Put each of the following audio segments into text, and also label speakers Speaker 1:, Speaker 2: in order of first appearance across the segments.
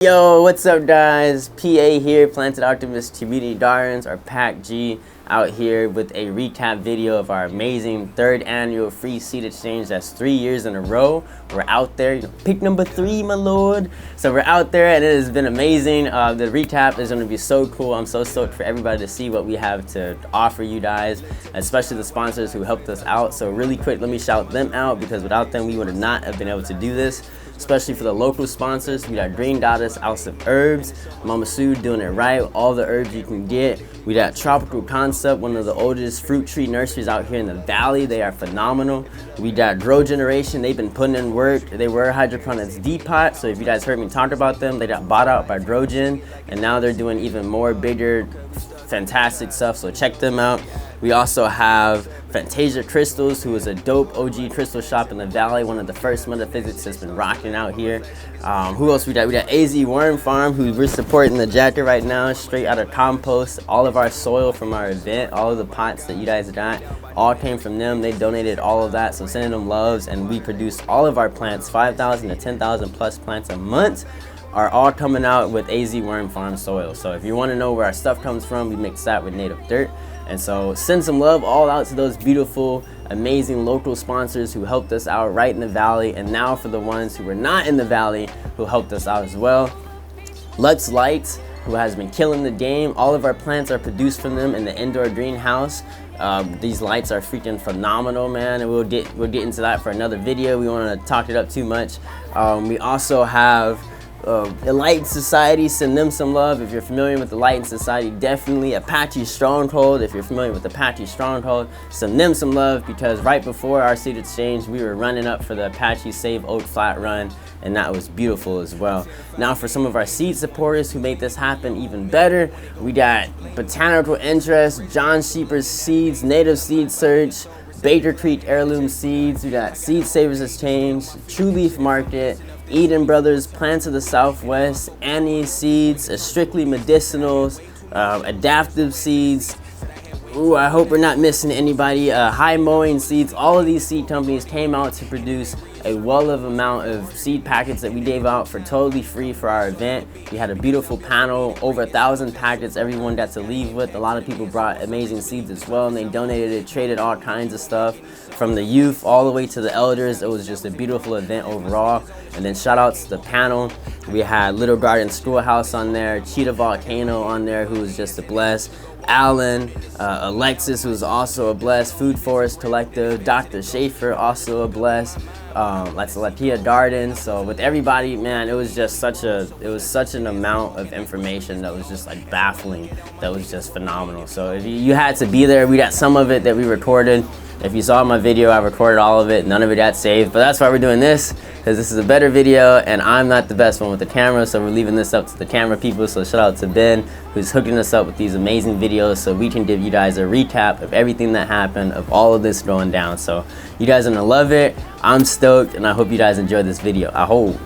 Speaker 1: Yo, what's up guys? PA here, Planted Alchemist Community Darlings, or Pkwy, out here with a recap video of our amazing 3rd annual free seed exchange. That's 3 years in a row. We're out there, pick number 3, my lord. So we're out there and it has been amazing. The recap is going to be so cool. I'm so stoked for everybody to see what we have to offer you guys, especially the sponsors who helped us out. So really quick, let me shout them out because without them we would not have been able to do this. Especially for the local sponsors, we got Green Goddess, House of Herbs, Mama Sue doing it right, all the herbs you can get. We got Tropical Concept, one of the oldest fruit tree nurseries out here in the valley. They are phenomenal. We got Grow Generation, they've been putting in work. They were Hydroponics Depot, so if you guys heard me talk about them, they got bought out by Grow Gen, and now they're doing even more bigger, fantastic stuff, so check them out. We also have Fantasiacrystals, who is a dope OG crystal shop in the valley, one of the first metaphysics that's been rocking out here. Who else we got? We got AZWormFarm, who we're supporting the jacket right now, straight out of compost. All of our soil from our event, all of the pots that you guys got, all came from them. They donated all of that, so sending them loves, and we produce all of our plants, 5,000 to 10,000 plus plants a month, are all coming out with AZWormFarm soil. So if you want to know where our stuff comes from, we mix that with native dirt. And so send some love all out to those beautiful, amazing local sponsors who helped us out right in the valley, and now for the ones who were not in the valley who helped us out as well. Lux Lights, who has been killing the game. All of our plants are produced from them in the indoor greenhouse. These lights are freaking phenomenal, man, and we'll get into that for another video. We want to talk it up too much. We also have Enlightened Society, send them some love. If you're familiar with the Enlightened Society, definitely. Apache Stronghold, if you're familiar with Apache Stronghold, send them some love, because right before our seed exchange we were running up for the Apache Save Oak Flat Run, and that was beautiful as well. Now for some of our seed supporters who made this happen even better, we got Botanical Interest, John Sheeper's Seeds, Native Seed Search, Baker Creek Heirloom Seeds, we got Seed Savers Exchange, True Leaf Market, Eden Brothers, Plants of the Southwest, Annie Seeds, Strictly Medicinals, Adaptive Seeds. Ooh, I hope we're not missing anybody. High Mowing Seeds. All of these seed companies came out to produce a well of amount of seed packets that we gave out for totally free for our event. We had a beautiful panel, over 1,000 packets everyone got to leave with. A lot of people brought amazing seeds as well, and they donated it, traded all kinds of stuff from the youth all the way to the elders. It was just a beautiful event overall. And then shout outs to the panel. We had Little Garden Schoolhouse on there, Cheetah Volcano on there, who was just a bless. Alan, Alexis, who's also a bless. Food Forest Collective, Dr. Schaefer, also a bless. That's Latia Darden. So with everybody, man, it was just such an amount of information that was just like baffling. That was just phenomenal. So if you had to be there, we got some of it that we recorded. If you saw my video, I recorded all of it. None of it got saved, but that's why we're doing this, because this is a better video, and I'm not the best one with the camera, so we're leaving this up to the camera people. So shout out to Ben, who's hooking us up with these amazing videos so we can give you guys a recap of everything that happened, of all of this going down. So you guys are gonna love it. I'm stoked, and I hope you guys enjoyed this video. I hope.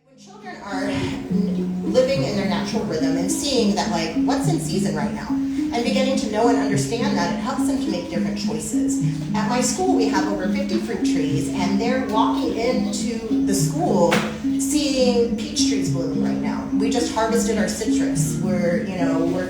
Speaker 2: When children are living in their natural rhythm and seeing that, like, what's in season right now, and beginning to know and understand that, it helps them to make different choices. At my school, we have over 50 fruit trees, and they're walking into the school seeing peach trees blooming right now. We just harvested our citrus. We're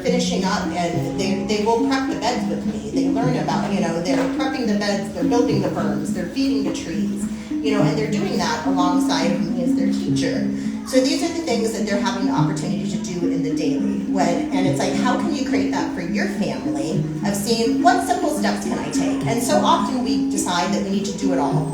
Speaker 2: finishing up, and they will prep the beds with me. They learn about, they're prepping the beds, they're building the berms, they're feeding the trees, and they're doing that alongside me as their teacher. So these are the things that they're having the opportunity to do in the daily. And it's like, how can you create that for your family, of seeing what simple steps can I take? And so often we decide that we need to do it all.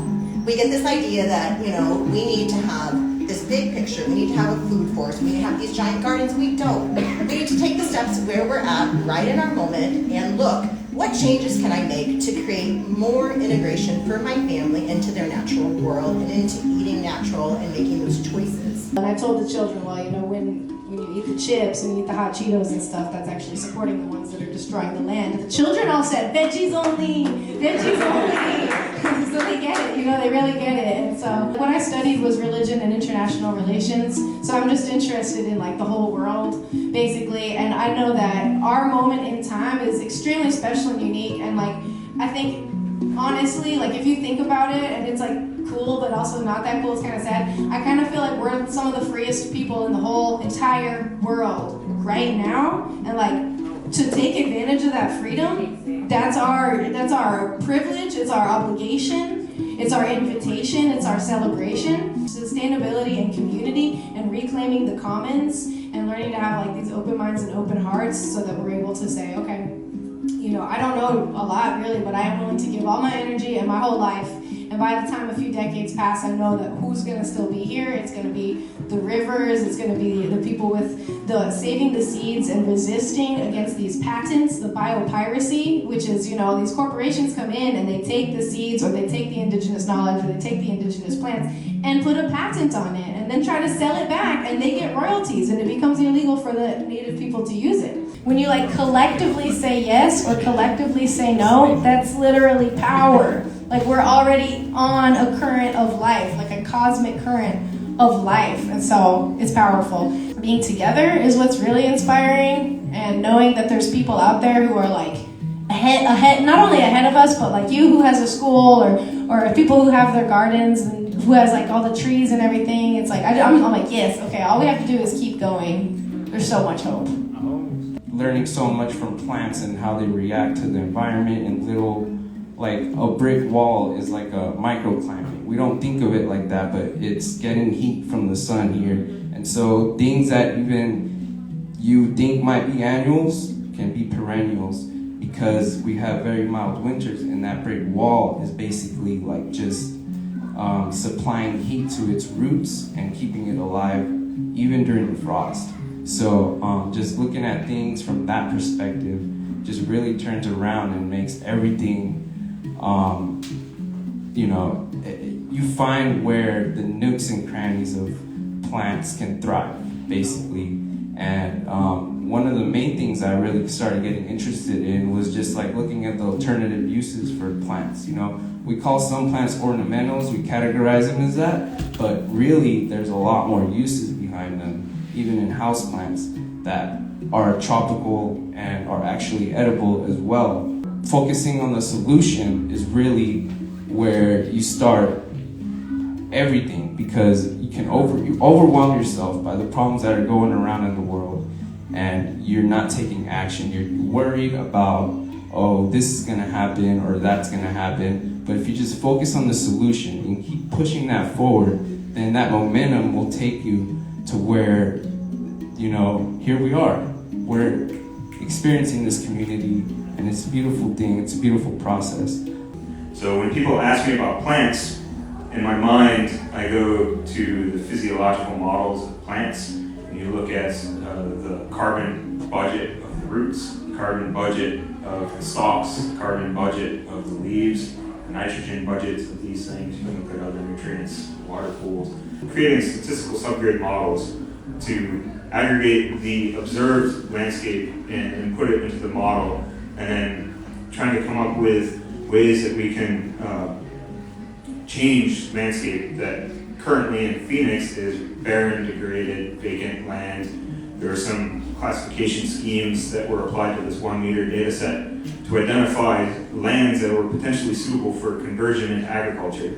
Speaker 2: We get this idea that, we need to have this big picture, we need to have a food forest, we need to have these giant gardens. We don't. We need to take the steps where we're at, right in our moment, and look, what changes can I make to create more integration for my family into their natural world and into eating natural and making those choices.
Speaker 3: And I told the children, well, when you eat the chips and you eat the hot Cheetos and stuff, that's actually supporting the ones that are destroying the land. And the children all said, veggies only, veggies only. So they get it, they really get it. And so what I studied was religion and international relations. So I'm just interested in like the whole world, basically. And I know that our moment in time is extremely special and unique. And like, I think honestly, like if you think about it, and it's like cool, but also not that cool, it's kind of sad. I kind of feel like we're some of the freest people in the whole entire world right now, and like to take advantage of that freedom, that's our privilege, it's our obligation, it's our invitation, it's our celebration. Sustainability and community and reclaiming the commons and learning to have like these open minds and open hearts so that we're able to say, okay, you know, I don't know a lot really, but I am willing to give all my energy and my whole life. And by the time a few decades pass, I know that who's going to still be here. It's going to be the rivers. It's going to be the people with the saving the seeds and resisting against these patents, the biopiracy, which is, you know, these corporations come in and they take the seeds or they take the indigenous knowledge or they take the indigenous plants and put a patent on it and then try to sell it back and they get royalties and it becomes illegal for the native people to use it. When you like collectively say yes or collectively say no, that's literally power. Like we're already on a current of life, like a cosmic current of life. And so it's powerful. Being together is what's really inspiring, and knowing that there's people out there who are like ahead, not only ahead of us, but like you who has a school or people who have their gardens and who has like all the trees and everything. It's like, I'm like, yes, okay, all we have to do is keep going. There's so much hope.
Speaker 4: Learning so much from plants and how they react to the environment, and little, like a brick wall is like a microclimate. We don't think of it like that, but it's getting heat from the sun here. And so things that even you think might be annuals can be perennials, because we have very mild winters, and that brick wall is basically like just supplying heat to its roots and keeping it alive even during the frost. So just looking at things from that perspective just really turns around and makes everything, you know, you find where the nooks and crannies of plants can thrive, basically. And one of the main things I really started getting interested in was just like looking at the alternative uses for plants. You know, we call some plants ornamentals, we categorize them as that, but really there's a lot more uses behind them, even in houseplants that are tropical and are actually edible as well. Focusing on the solution is really where you start everything, because you overwhelm yourself by the problems that are going around in the world, and you're not taking action. You're worried about, oh, this is gonna happen or that's gonna happen. But if you just focus on the solution and keep pushing that forward, then that momentum will take you to where, you know, here we are. We're experiencing this community, and it's a beautiful thing. It's a beautiful process.
Speaker 5: So when people ask me about plants, in my mind, I go to the physiological models of plants, and you look at the carbon budget of the roots, the carbon budget of the stalks, the carbon budget of the leaves, the nitrogen budgets of these things. You can look at other nutrients, water pools, creating statistical subgrade models to aggregate the observed landscape and put it into the model, and then trying to come up with ways that we can change landscape that currently in Phoenix is barren, degraded, vacant land. There are some classification schemes that were applied to this 1 meter data set to identify lands that were potentially suitable for conversion into agriculture.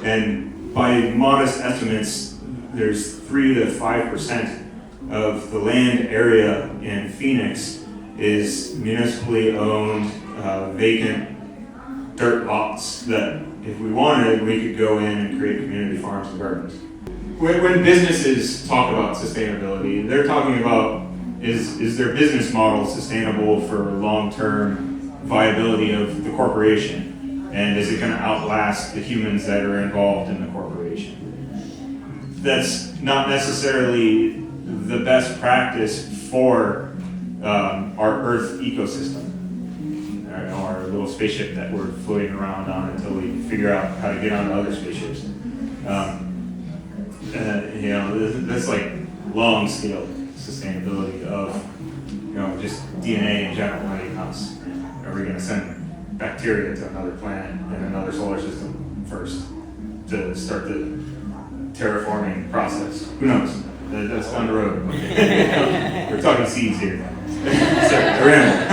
Speaker 5: And by modest estimates, there's 3 to 5% of the land area in Phoenix is municipally owned, vacant dirt lots that, if we wanted, we could go in and create community farms and gardens. When businesses talk about sustainability, they're talking about, is their business model sustainable for long-term viability of the corporation? And is it going to outlast the humans that are involved in the corporation? That's not necessarily the best practice for our Earth ecosystem. Our little spaceship that we're floating around on until we figure out how to get onto other spaceships. You know, that's like long scale sustainability of, you know, just DNA in general. Like us, are we going to send bacteria to another planet in another solar system first to start the terraforming process? Who knows? That's down the road. We're talking seeds here. So, right.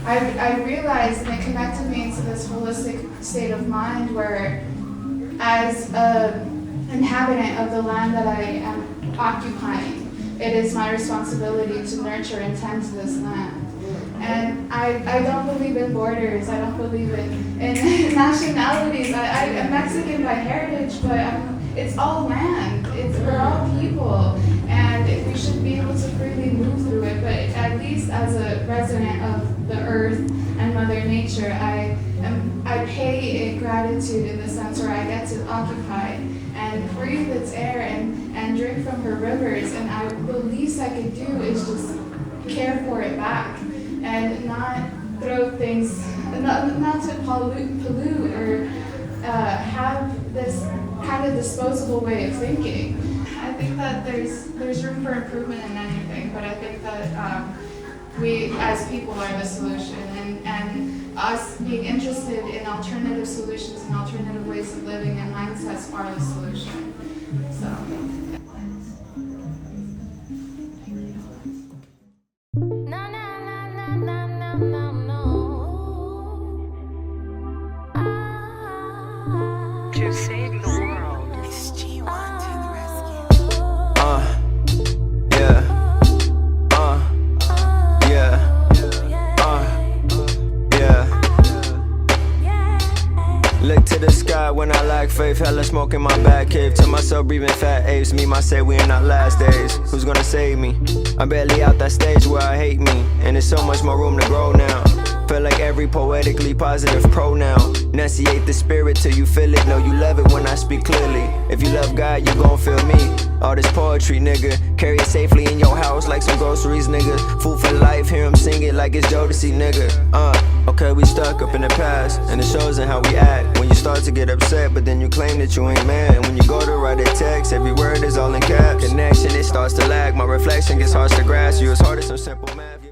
Speaker 6: I realized, and it connected me into this holistic state of mind where, as an inhabitant of the land that I am occupying, it is my responsibility to nurture and tend to this land. And I don't believe in borders. I don't believe in nationalities. I'm Mexican by heritage, but it's all land. We're all people, and we should be able to freely move through it. But at least as a resident of the earth and Mother Nature, I pay it gratitude in the sense where I get to occupy and breathe its air and drink from her rivers. And the least I could do is just care for it back and not throw things, not to pollute or have this kind of disposable way of thinking. I think that there's room for improvement in anything, but I think that we as people are the solution, and us being interested in alternative solutions and alternative ways of living and mindsets are the solution. So.
Speaker 7: To save the world. It's G1 to the rescue.
Speaker 8: Look to the sky when I lack faith. Hella smoke in my back cave. To myself breathing fat apes. Me, myself, we in our last days. Who's gonna save me? I'm barely out that stage where I hate me. And there's so much more room to grow now. Feel like every poetically positive pronoun. Enunciate the spirit till you feel it. Know you love it when I speak clearly. If you love God, you gon' feel me. All this poetry, nigga. Carry it safely in your house like some groceries, nigga. Food for life, hear him sing it like it's Jodeci, nigga. Okay, we stuck up in the past, and it shows in how we act. When you start to get upset, but then you claim that you ain't mad. And when you go to write a text, every word is all in caps. Connection, it starts to lag. My reflection gets hard to grasp. You as hard as some simple math.